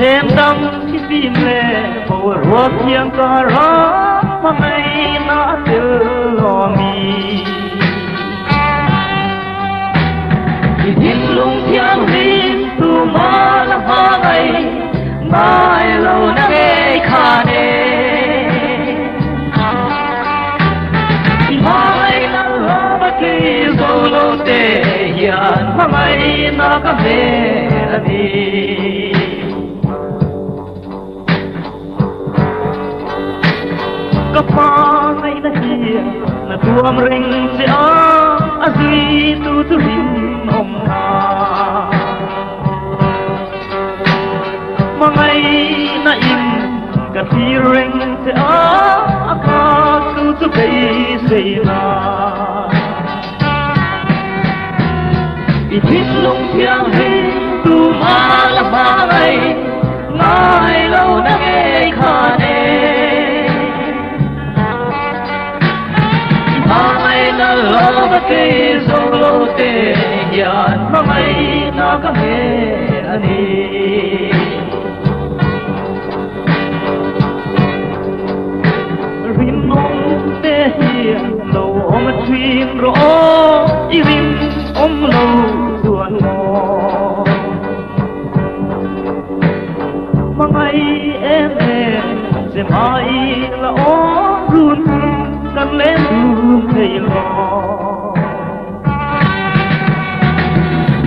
em đắm khi tim lệ bầu ruột thiêng cả rõ mà ngày nó từ lo mi khi thiên lung thiêng rin tu ma la hoa ngày mai lâu na nghe khả nê mai na lo ba ki zo lo te hian mà ngày nó ka ve la ni kapal ay nahiya na tuwam ring siya azui tutuhin omha mangay na in katiring siya akatutubay siya ititlong siyang tumalabangay ngay law na ngay kane na lo ba ke zo lo te yan ma mai na ka me ani rin nong te hi lo om twin ro i rin om lo tuan mo ma mai em se mai la om run kan lên đường thầy lo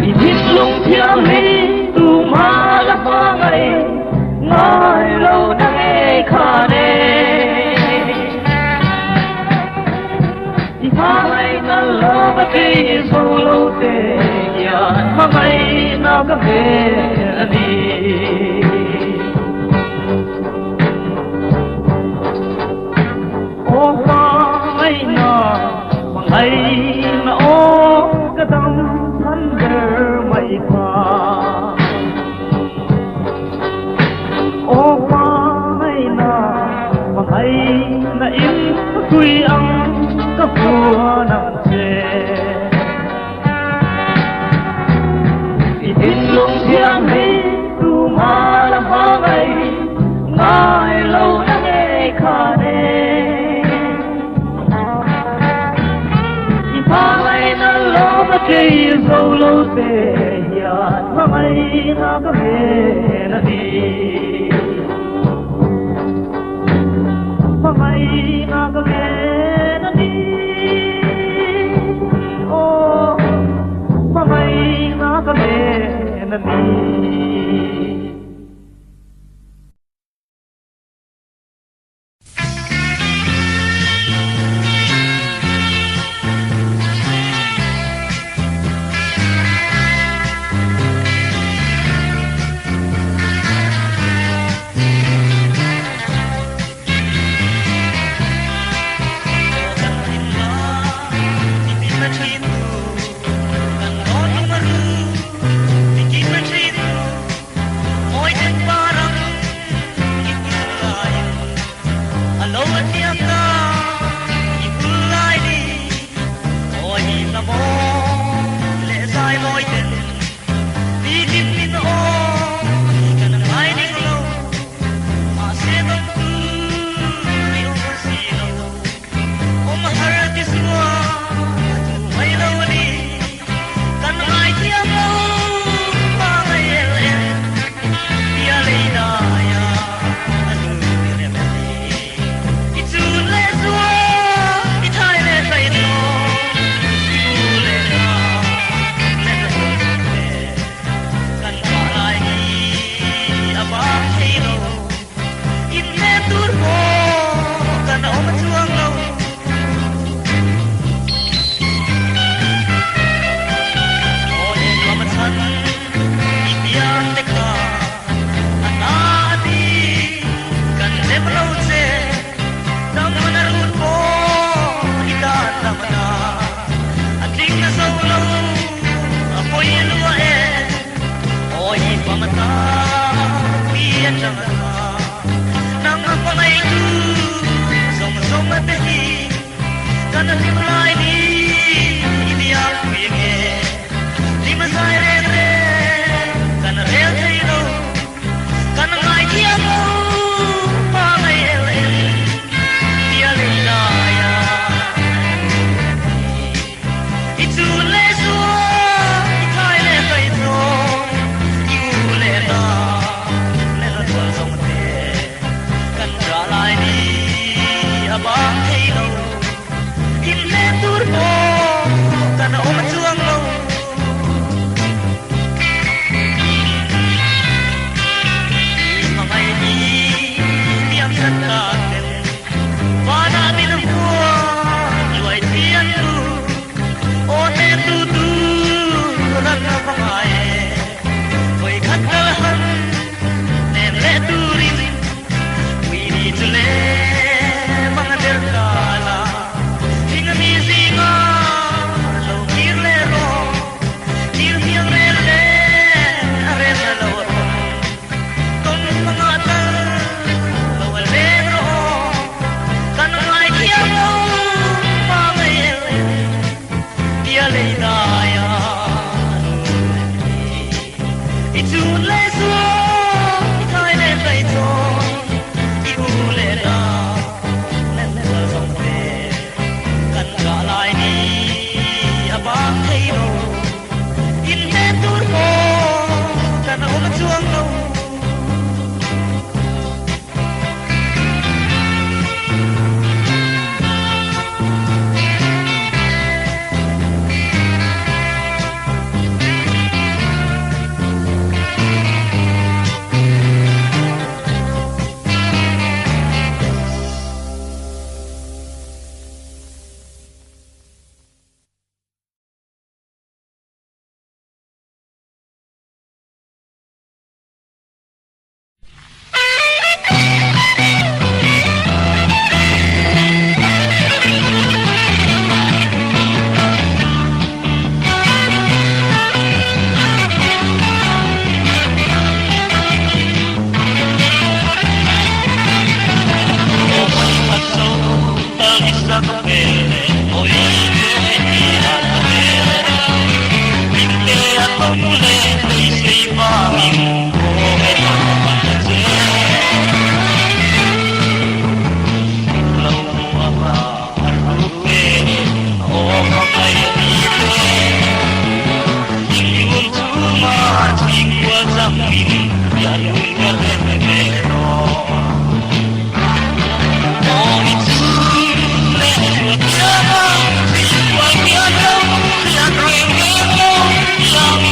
vì thiết lung thiêng đi tu ma la pha ngày ngài lâu đang nghe khả nê thì pha ngày na lo ba cây sâu lâu tê ya pha ngày na ka về đi ay na o kadam thunder mai pa o mai na mahai na in kui ang kapua nang se itin lung thiang hi tu ma lam ha ngai ngai lâu na nghe kha ne cây dâu lâu tê ya mà mày na ka ve na đi mà mày na ka ve na đi ô mà mày na ka ve na đi 不累泪水把命我没办法解老我把路背我还有你我出马经过张明呀有个人没落我一直没我家我面对我让人我让你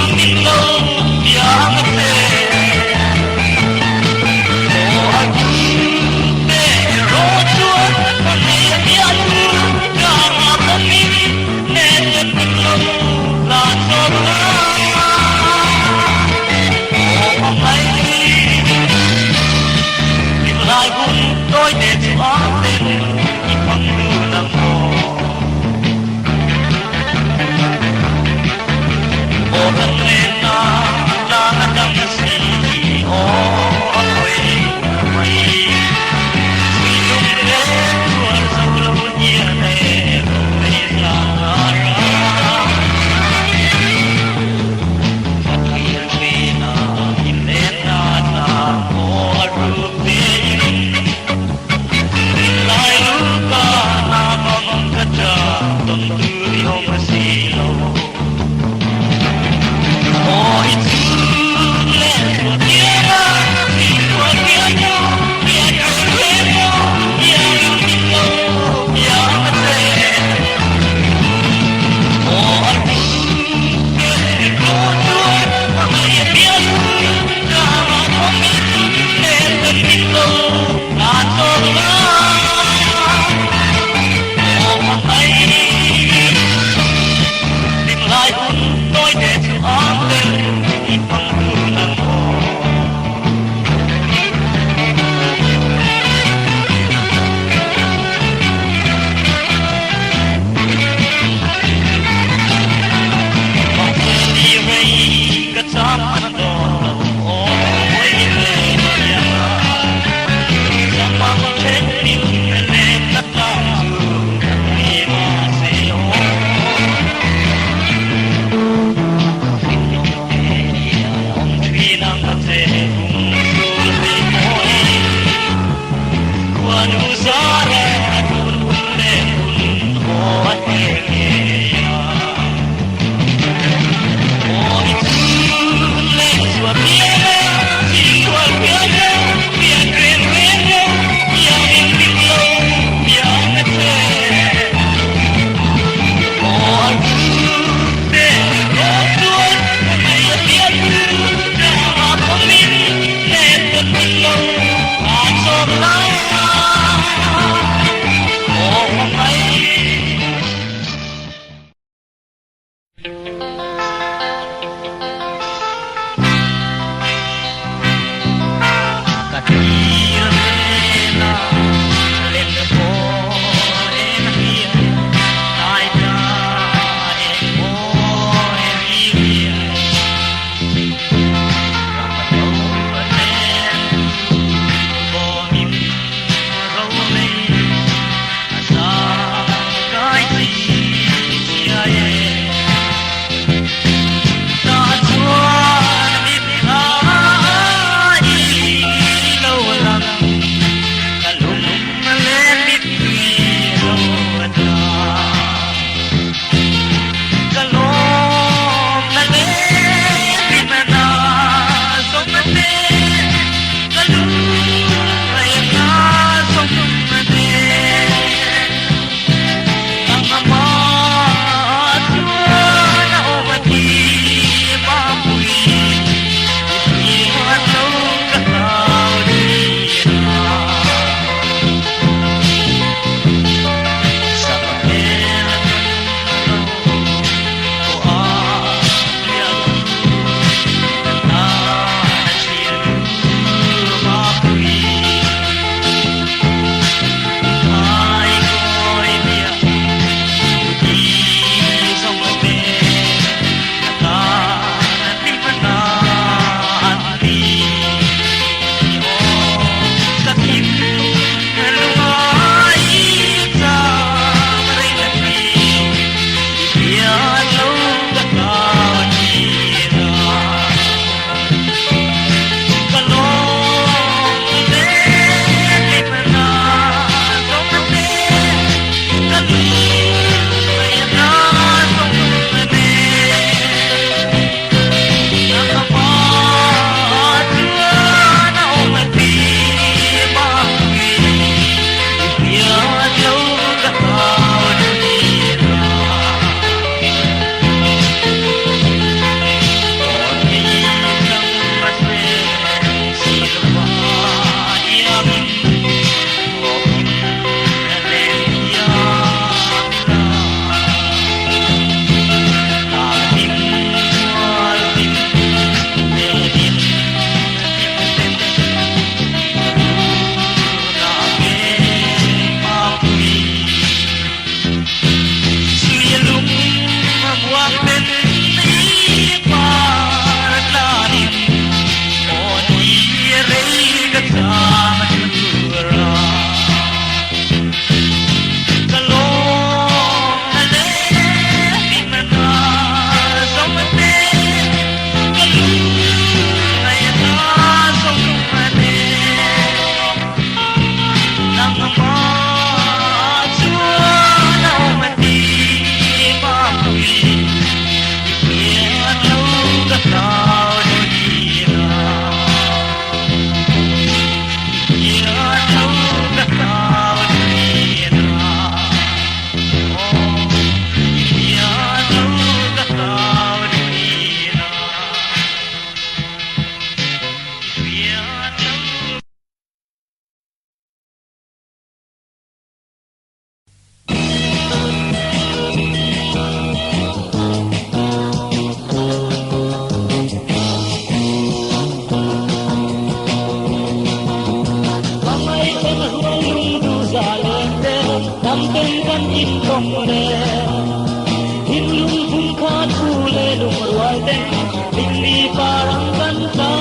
Hindi parang ganda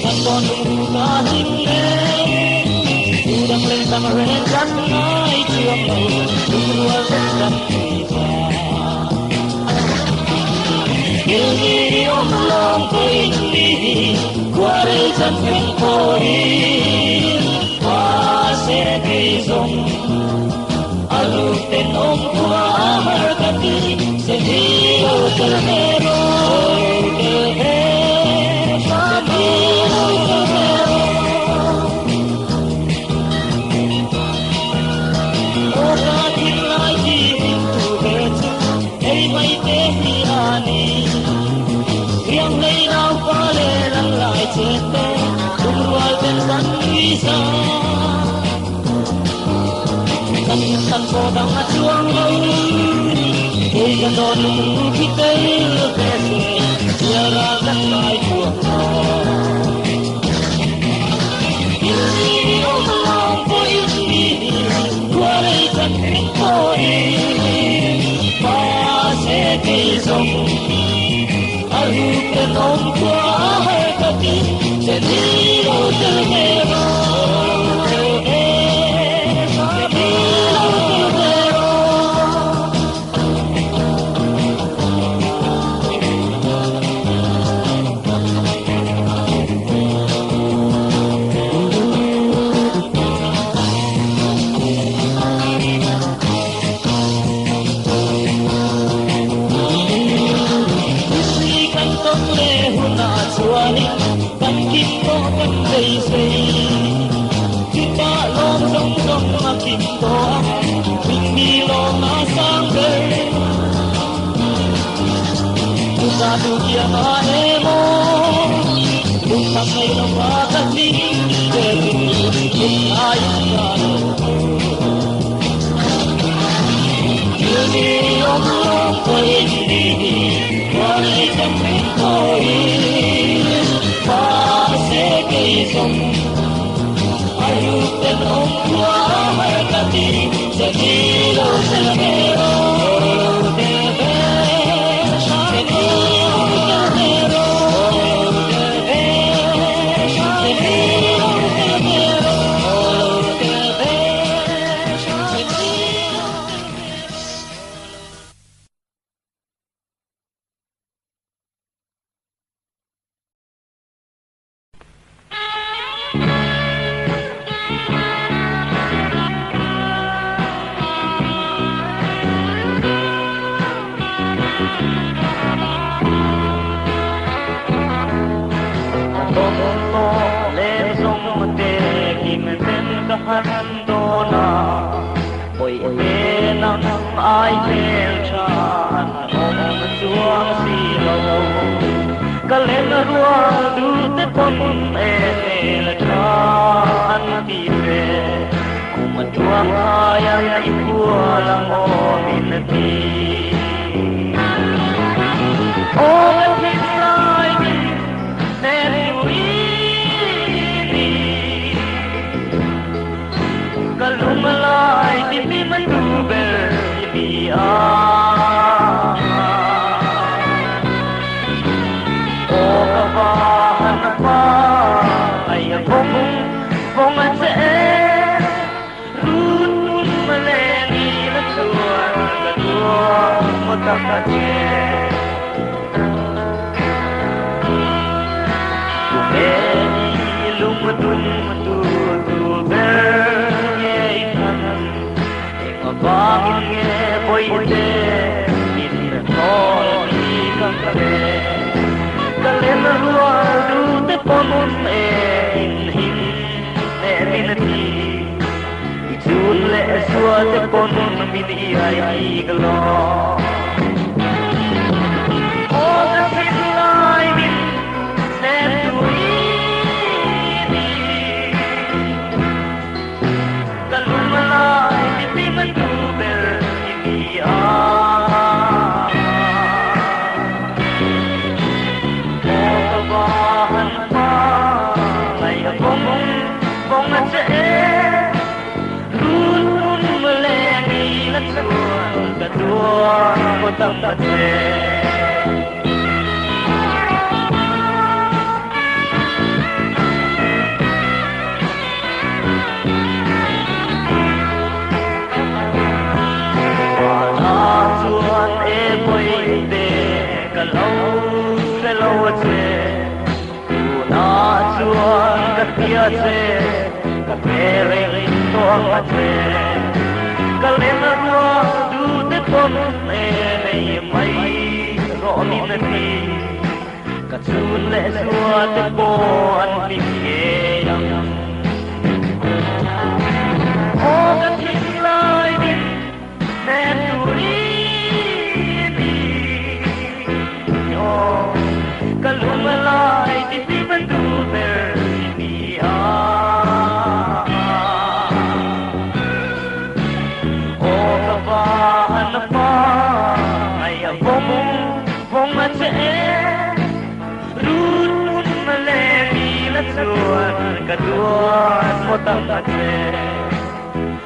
At konong kahing Udang lentang rendan ay tiwang lau Lurual rendan kita Ilmi omlang ko hindi Kuwaray sa pingkoin Pase kisong Aluten om kuamar kati Sediyo terhero Tan ko đang ngắt chuông lâu tôi gần đó nụ khi tây về chia ra đất lại buồn yêu lòng tôi đi qua đây thật tôi và sẽ đi sống ở bên ông qua hai cái tim sẽ đi đâu từ ngày đó Dunia mahemo, bukan main bakat tinggi, ayat kalau. Jadi orang ini, orang yang kau ini, masih kisah. Ayu tenong kuah kati, jadi lo selero. Hãy subscribe cho kênh Ghiền Mì Gõ để không bỏ lỡ một tâm vật về lâu che tu na chuan ka tia che ka pere to ka che ka len ro du te pon me nei mai ro ni na ti ka chun le chua te po an mi ke yang o ka tin lai din ne tu ri Kalumalay di banduber niya O kabahan na pa ay bong at saan Rudun malemi latuan kaduan mo tamatse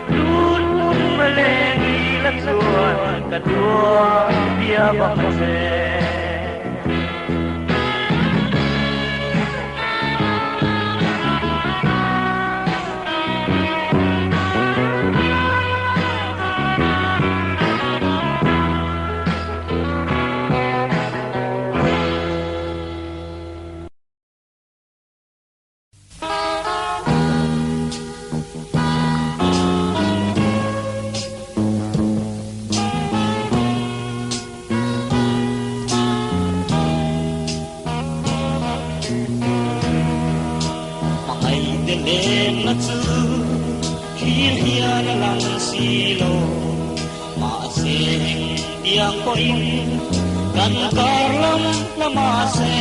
Rudun malemi latuan kaduan biya bakase Kan karlam lamase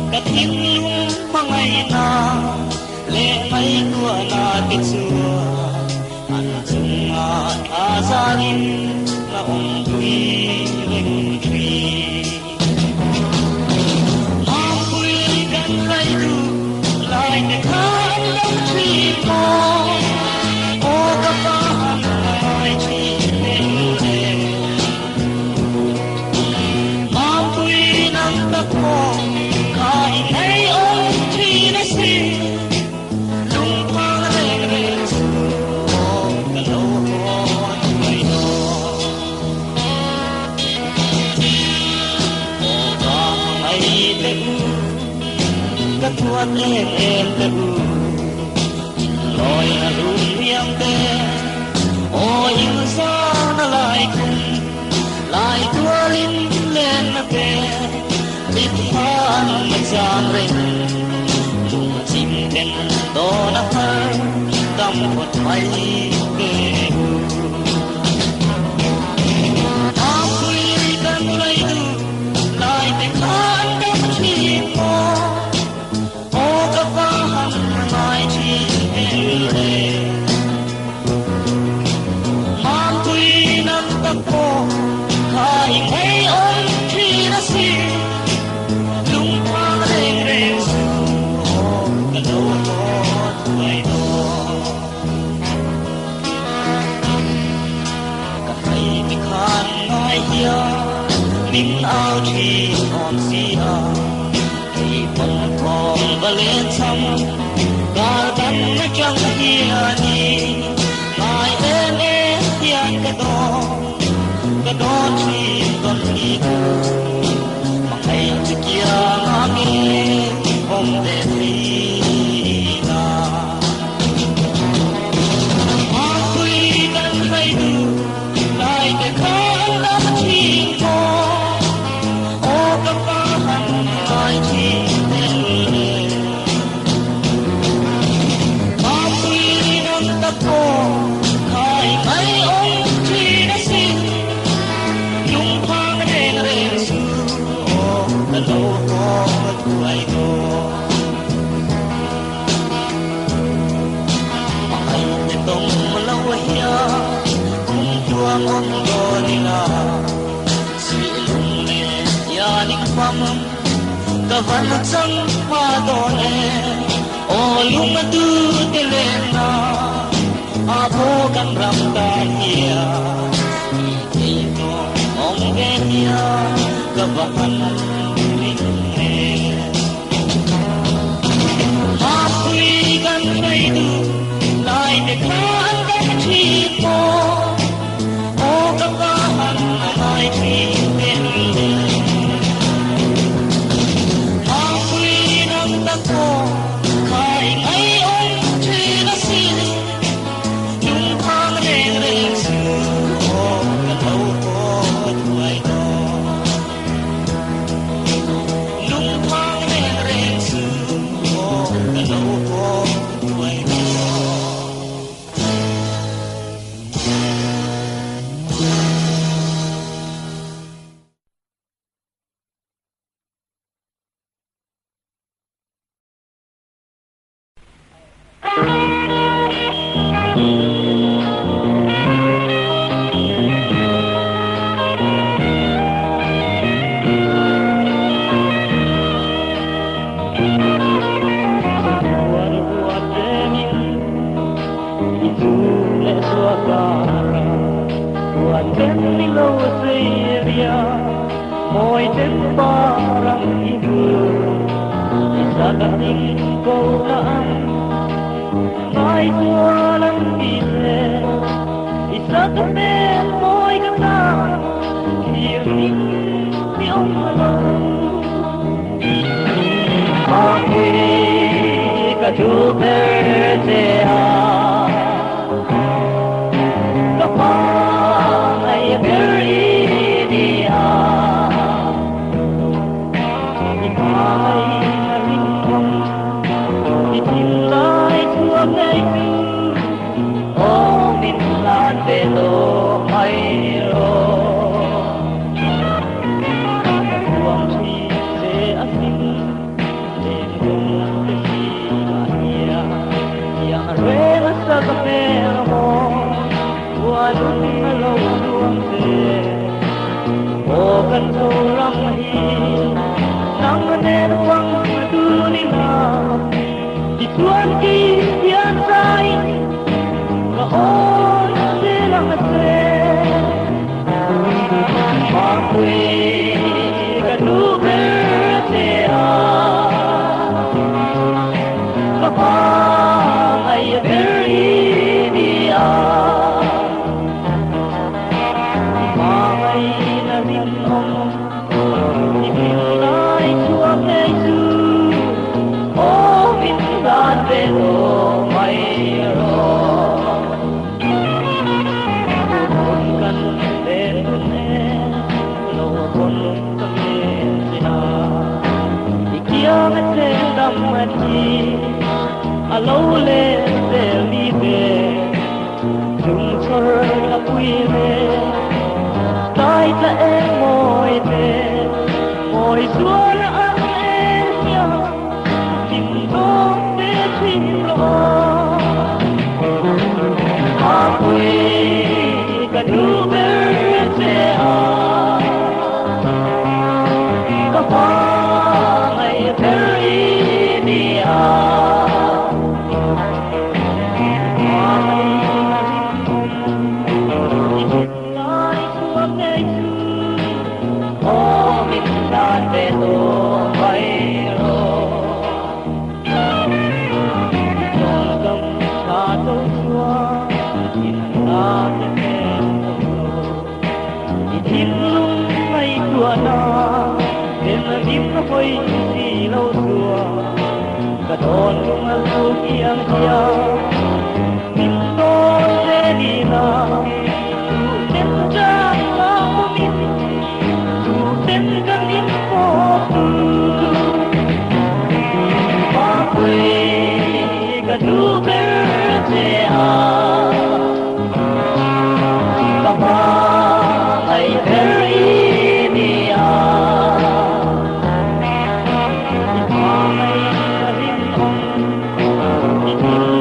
kathing lung mangai na le mai tua na titsua an chunga azarin na ongui ring tri ma pui kan lai du lai te khan lam tri mo o ka pa mai tri Kai hay ôm chi na si lung pa re re su ka lo mai no o ka mai te u ka tuat em te u loi na lu yang te o yu sa na lai tua lin lên na te Biết phan mà giang rình Lung chim đen đô na phai Tâm một mây kê hù Áo quy cần lấy du Lại tình khán đắp chi mô Ô các phá hẳn mai chi hên lệ Mang quy nâng tắc cô Khai ngay ôn chi na si Mình áo chỉ còn gì thì phần thòng và lên sông cả đắng nó chẳng kia đi lại em hiện cái đó chỉ còn gì mà hay chỉ kia ngami không để gì là áo quy đang hay đủ lại cái khăn lắm chỉ Kavan sang padone o lung tu telena apo kan ram ta hia ito om genya kabahan minne hapui kan baidu lai de kan kan chi po o kabahan mai chi minne hapui nam ta ko kai ai oi chi na si lung khang reng reng su o ka lâu ko tuai do lung khang reng reng su o ka lâu ko tuai do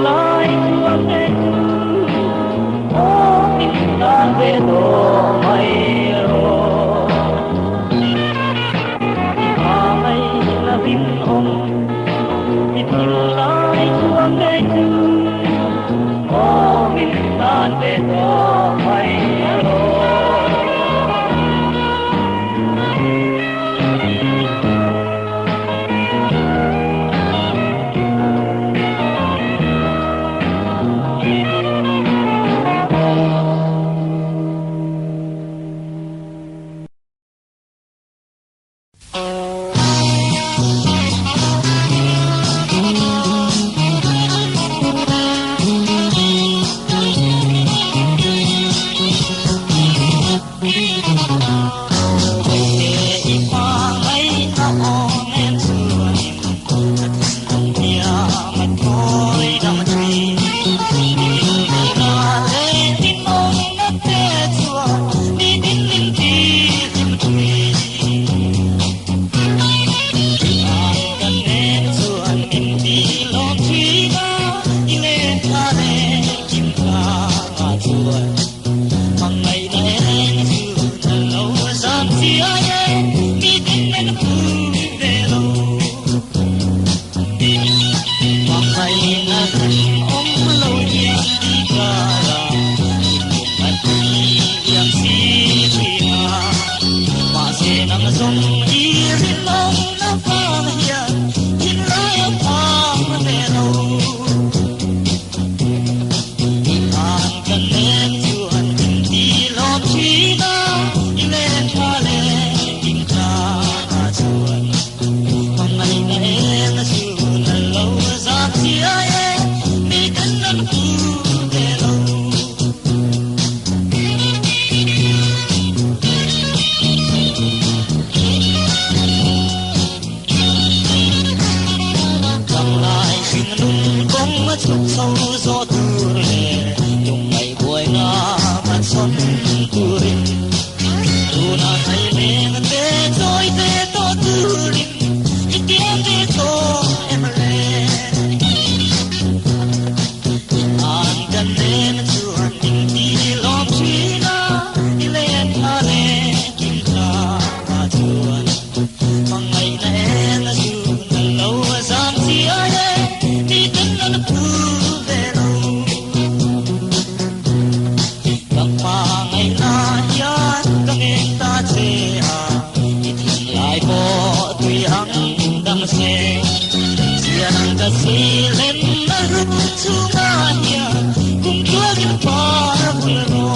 Light Hãy subscribe cho kênh Ghiền Mì Gõ để không bỏ lỡ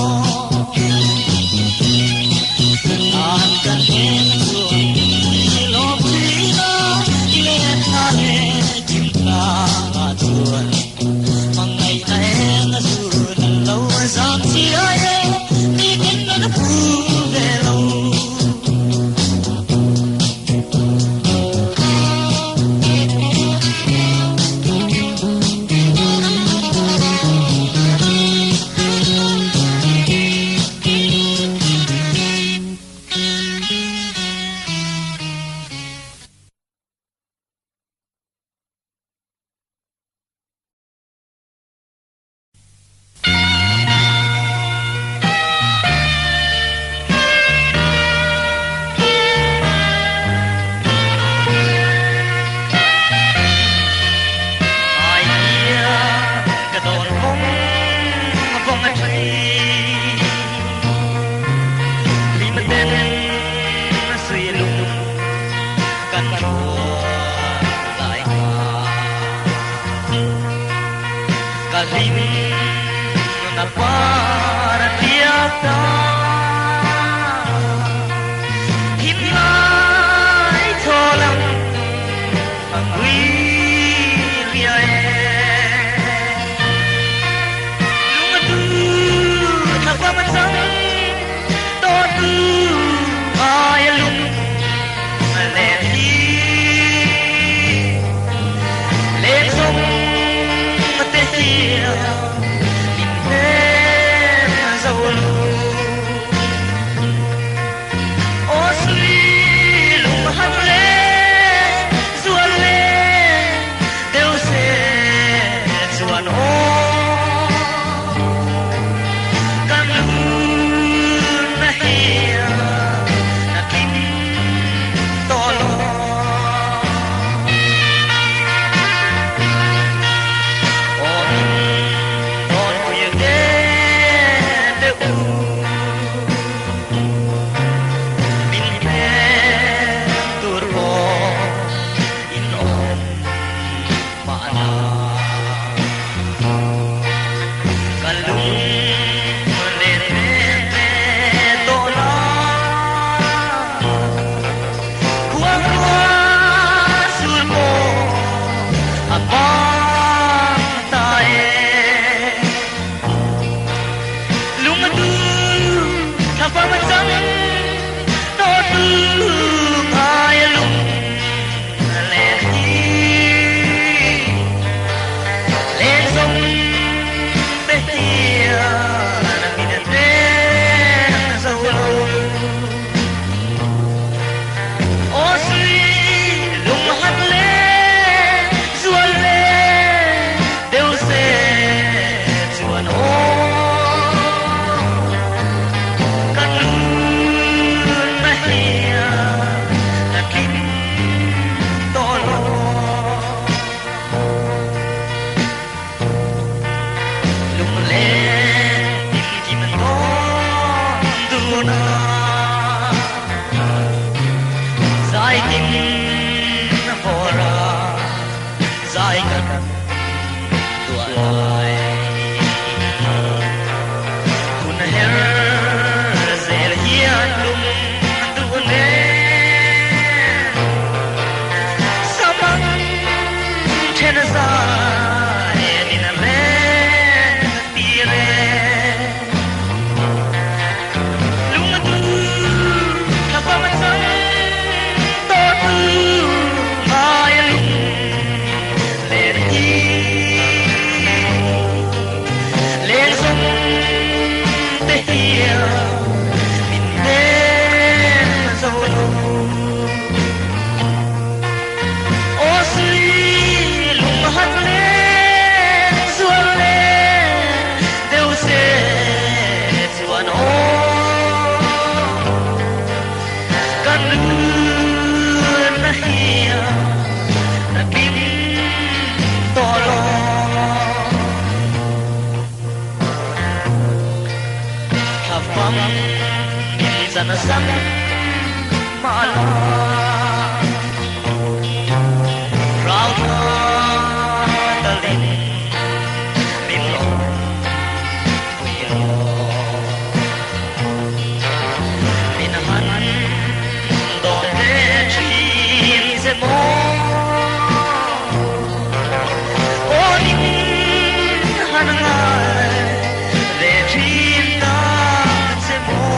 sang mala rau ta lên bim lo min han do de chin se mo o nin han ngai de chin ta se mo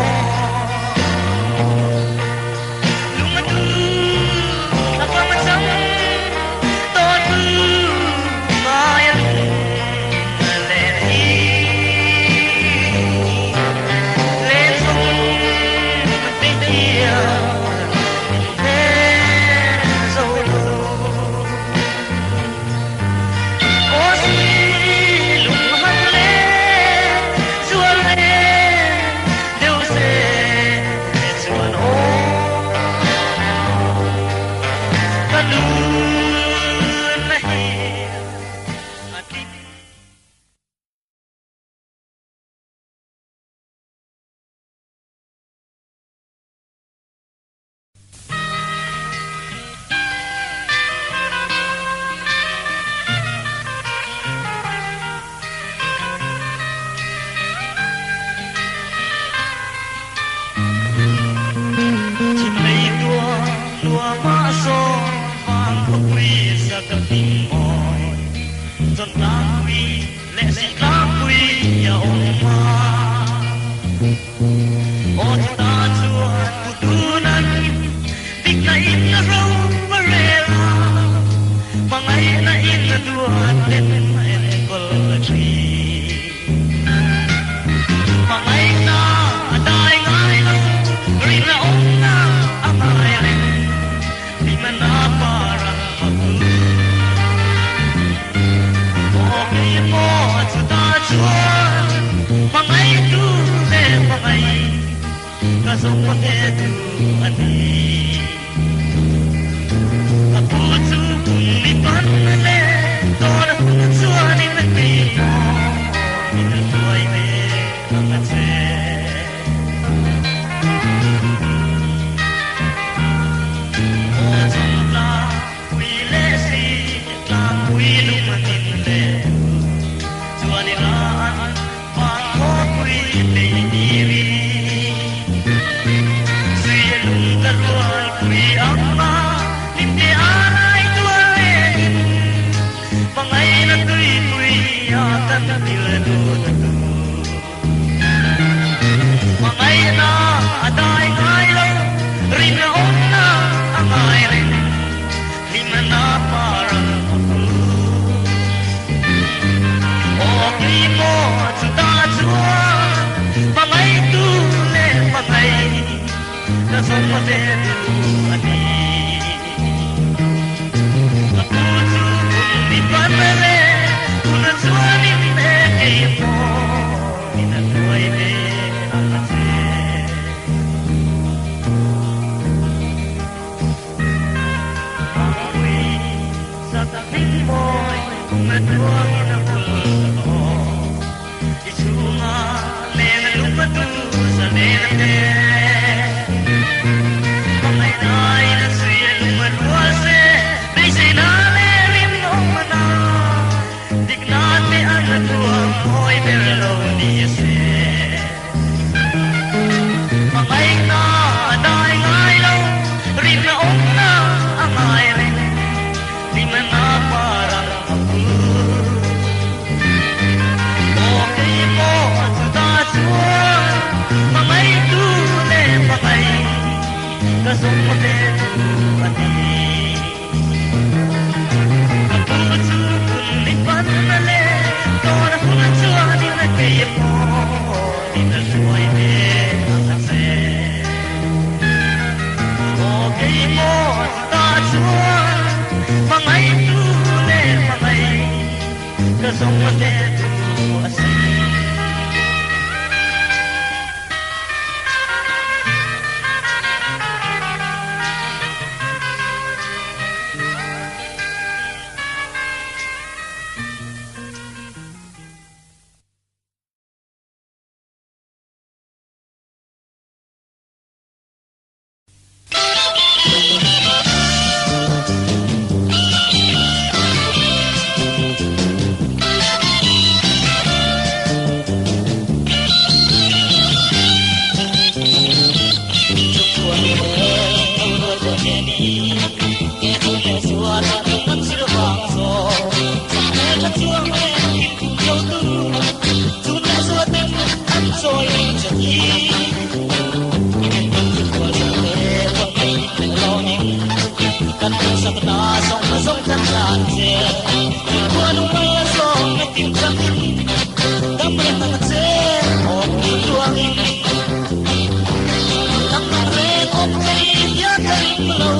sông thân làn dè qua nung mây sông ngất tim trắng đắm lên tận dè ôm đi luang đắm lên ôm thấy giá thân lâu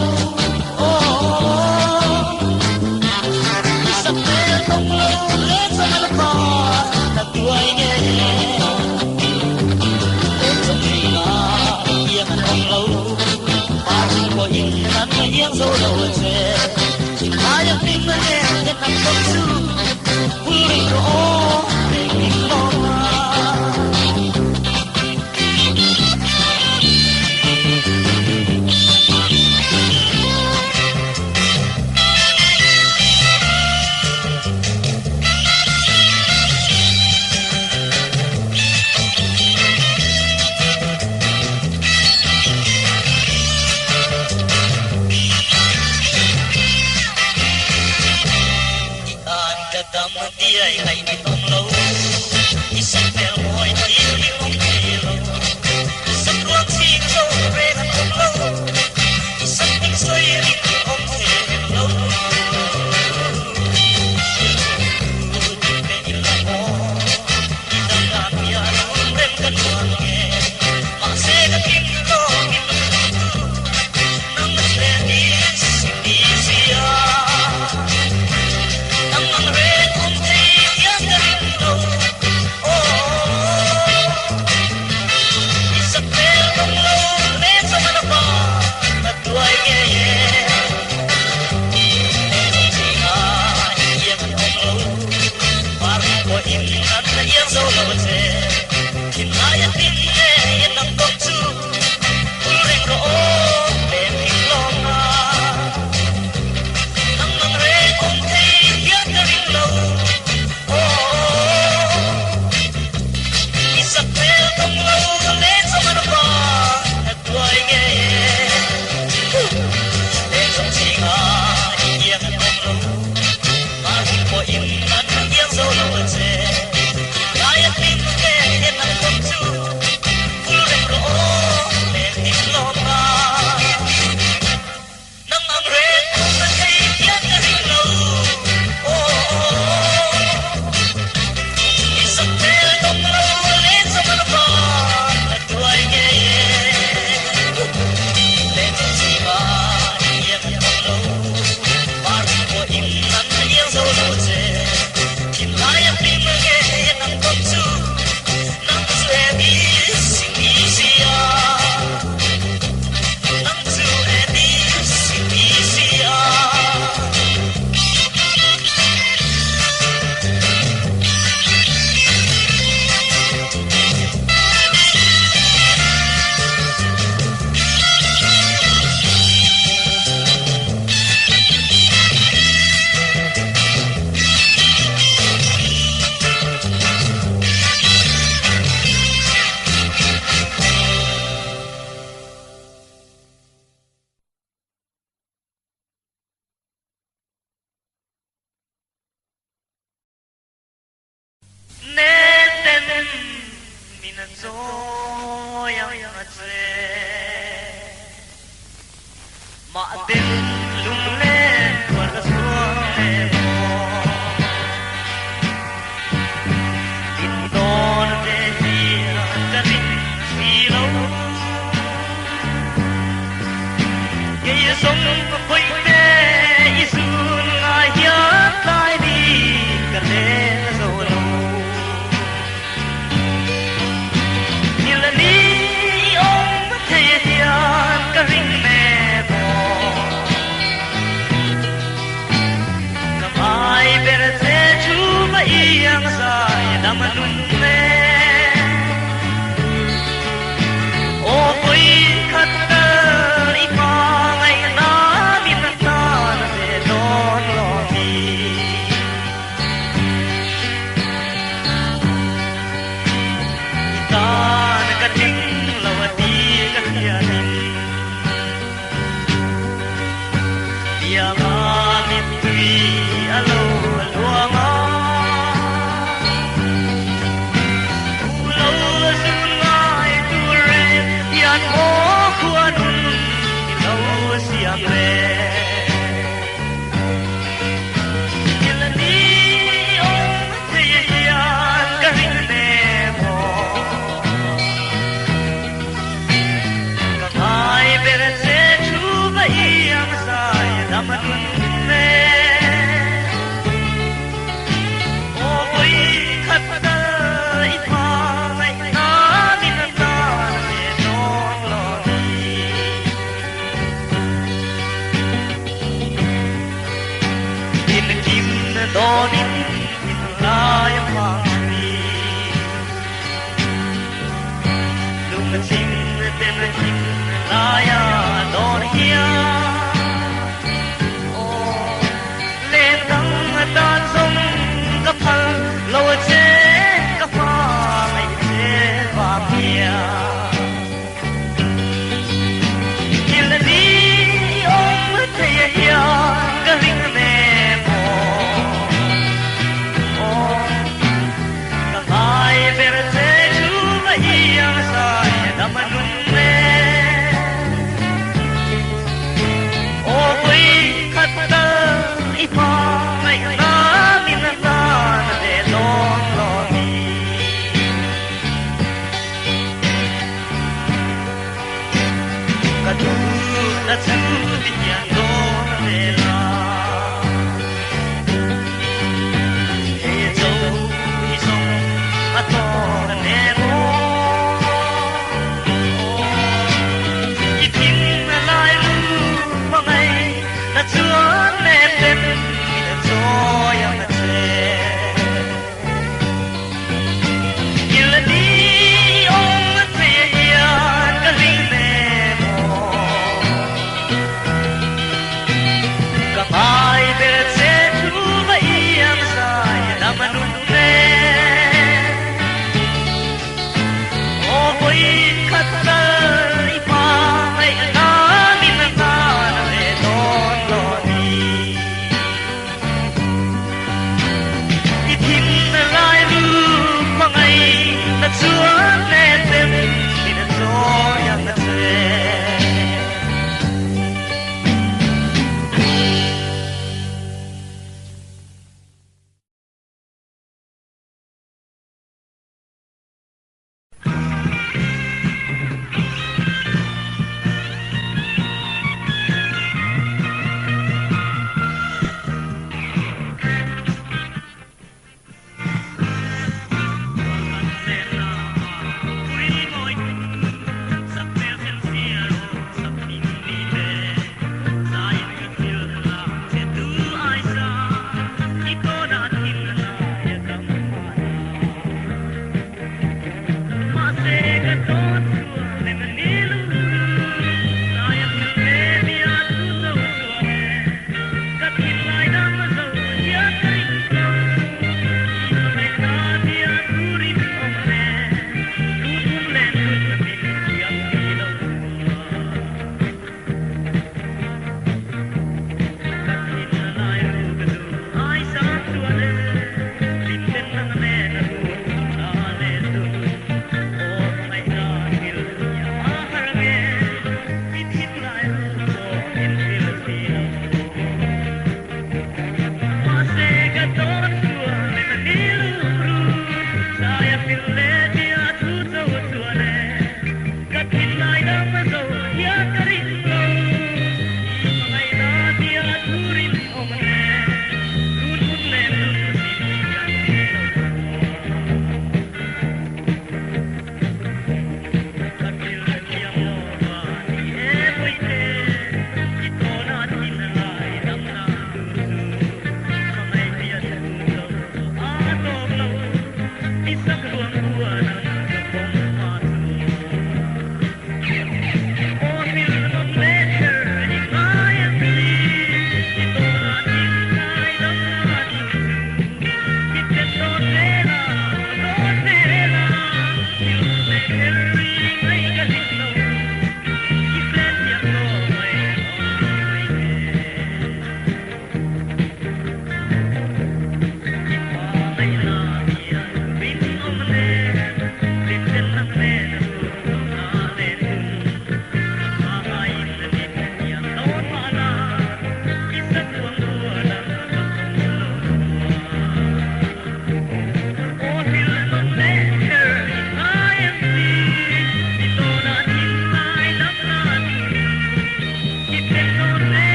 sắp đến không lâu lên sông là cò ta tuổi nghe lên sông thì ngã yên không lâu ba chỉ có yên nắng yên dâu đầu dè I am in the hand and I'm going to pull it all, make it longer. Hãy subscribe cho kênh Ghiền Mì Gõ để không bỏ lỡ những video Donin Laya Pami Lukating Tenating Laya Donia Oh Letang Dan Song Kapal Loa Che Kapa Mai Che Vapia Ilani Om Teya Galing Me Mo Oh Kamai Berse Chuva Iyang Sai Damanun Me Oh Kui Katta Ipa Mai Namin Nan De Don Loni Kadu Na Chu Diyan